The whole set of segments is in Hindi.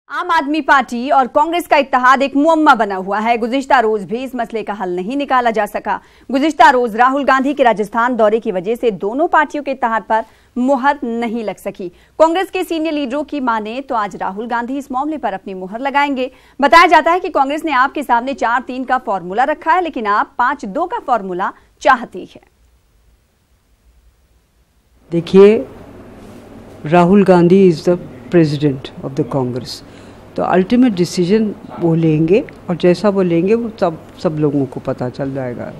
आम आदमी पार्टी और कांग्रेस का इत्तेहाद एक मुअम्मा बना हुआ है। गुज़िश्ता रोज भी इस मसले का हल नहीं निकाला जा सका। गुज़िश्ता रोज राहुल गांधी के राजस्थान दौरे की वजह से दोनों पार्टियों के इत्तेहाद पर मुहर नहीं लग सकी। कांग्रेस के सीनियर लीडरों की माने तो आज राहुल गांधी इस मामले पर अपनी मुहर लगाएंगे। बताया जाता है कि कांग्रेस ने आपके सामने 4-3 का फॉर्मूला रखा है, लेकिन आप 5-2 का फॉर्मूला चाहती है। देखिए, Rahul Gandhi is the president of the Congress, तो अल्टीमेट डिसीजन वो लेंगे और जैसा वो लेंगे वो सब लोगों को पता चल जाएगा।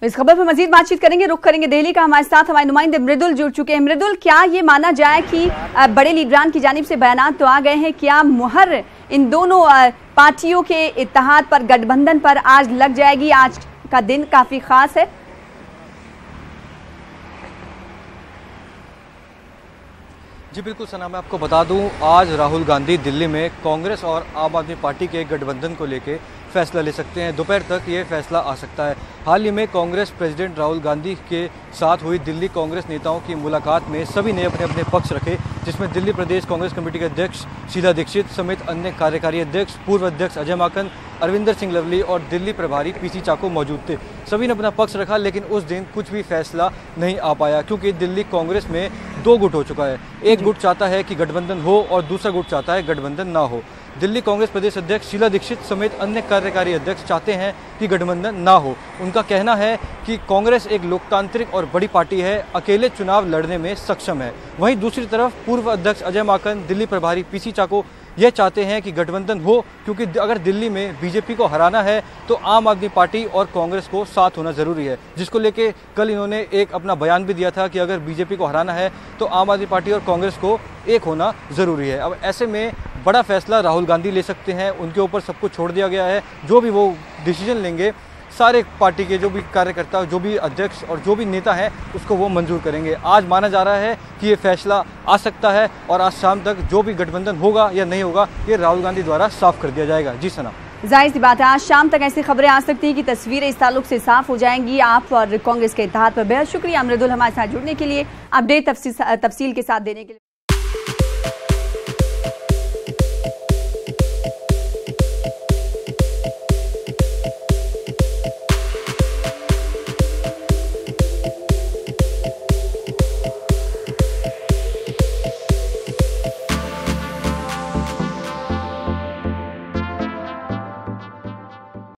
इस खबर पर मजीद बातचीत करेंगे। रुख करेंगे दिल्ली का। हमारे साथ हमारे नुमाइंदे मृदुल जुड़ चुके हैं। मृदुल, क्या ये माना जाए कि बड़े लीडरान की जानिब से बयान तो आ गए हैं, क्या मुहर इन दोनों पार्टियों के इत्तेहाद पर, गठबंधन पर आज लग जाएगी? आज का दिन काफी खास है। जी बिल्कुल सना, मैं आपको बता दूं, आज राहुल गांधी दिल्ली में कांग्रेस और आम आदमी पार्टी के गठबंधन को लेकर फैसला ले सकते हैं। दोपहर तक ये फैसला आ सकता है। हाल ही में कांग्रेस प्रेसिडेंट राहुल गांधी के साथ हुई दिल्ली कांग्रेस नेताओं की मुलाकात में सभी ने अपने अपने पक्ष रखे, जिसमें दिल्ली प्रदेश कांग्रेस कमेटी के अध्यक्ष शीला दीक्षित समेत अन्य कार्यकारी अध्यक्ष, पूर्व अध्यक्ष अजय माकन, अरविंदर सिंह लवली और दिल्ली प्रभारी पीसी चाको मौजूद थे। सभी ने अपना पक्ष रखा, लेकिन उस दिन कुछ भी फैसला नहीं आ पाया, क्योंकि दिल्ली कांग्रेस में 2 गुट हो चुका है। एक गुट चाहता है कि गठबंधन हो और दूसरा गुट चाहता है गठबंधन ना हो। दिल्ली कांग्रेस प्रदेश अध्यक्ष शीला दीक्षित समेत अन्य कार्यकारी अध्यक्ष चाहते हैं कि गठबंधन ना हो। उनका कहना है कि कांग्रेस एक लोकतांत्रिक और बड़ी पार्टी है, अकेले चुनाव लड़ने में सक्षम है। वहीं दूसरी तरफ पूर्व अध्यक्ष अजय माकन, दिल्ली प्रभारी पीसी चाको ये चाहते हैं कि गठबंधन हो, क्योंकि अगर दिल्ली में बीजेपी को हराना है तो आम आदमी पार्टी और कांग्रेस को साथ होना जरूरी है, जिसको लेके कल इन्होंने एक अपना बयान भी दिया था कि अगर बीजेपी को हराना है तो आम आदमी पार्टी और कांग्रेस को एक होना जरूरी है। अब ऐसे में बड़ा फैसला राहुल गांधी ले सकते हैं, उनके ऊपर सब कुछ छोड़ दिया गया है। जो भी वो डिसीजन लेंगे, सारे पार्टी के जो भी कार्यकर्ता, जो भी अध्यक्ष और जो भी नेता हैं, उसको वो मंजूर करेंगे। आज माना जा रहा है कि ये फैसला आ सकता है और आज शाम तक जो भी गठबंधन होगा या नहीं होगा, ये राहुल गांधी द्वारा साफ कर दिया जाएगा। जी सना, जाहिर सी बात है, आज शाम तक ऐसी खबरें आ सकती हैं कि तस्वीरें इस ताल्लुक से साफ हो जाएंगी। आप और कांग्रेस के इत्तेहाद पर बेहद शुक्रिया मृदुल, हमारे साथ जुड़ने के लिए, अपडेट तफसील के साथ देने के लिए।